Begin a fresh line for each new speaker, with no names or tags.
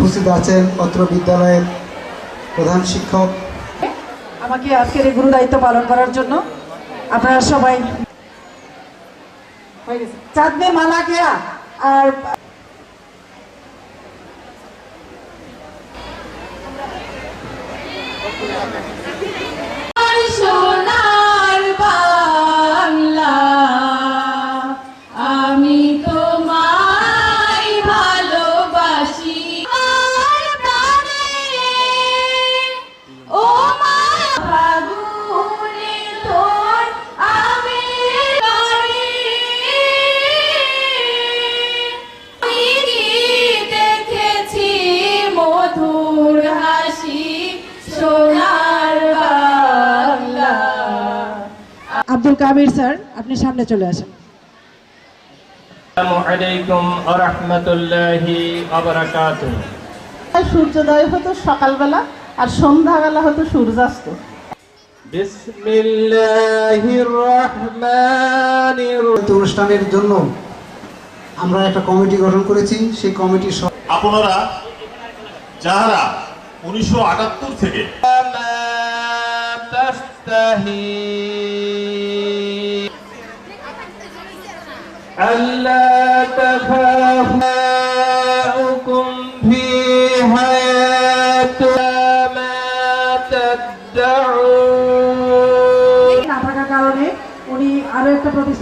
উপস্থিত আছেন অত্র বিদ্যালয়ের প্রধান শিক্ষক।
আমাকে আজকের এই গুরু দায়িত্ব পালন করার জন্য আপনারা সবাই চাঁদ মে মালা গেয়া আর
সোনার বাংলা আমি তোমায় ভালোবাসি ও মা ফাগুনে তোর আমি দেখেছি মধুর হাসি সোনার বাংলা।
আব্দুল কাবির স্যার আপনি সামনে চলে আসেন।
আসসালামু আলাইকুম ওয়া রাহমাতুল্লাহি ওয়া বারাকাতুহু।
সূর্যোদয় হতো সকালবেলা আর সন্ধ্যাবেলা হতো সূর্যাস্ত।
বিসমিল্লাহির রহমানির
অনুষ্ঠানের জন্য আমরা একটা কমিটি গঠন করেছি। সেই কমিটির
আপনারা যারা 1978 থেকে
ألا تخافوكم في حياة ما تدعون
না থাকার কারণে উনি আরো একটা প্রতিষ্ঠান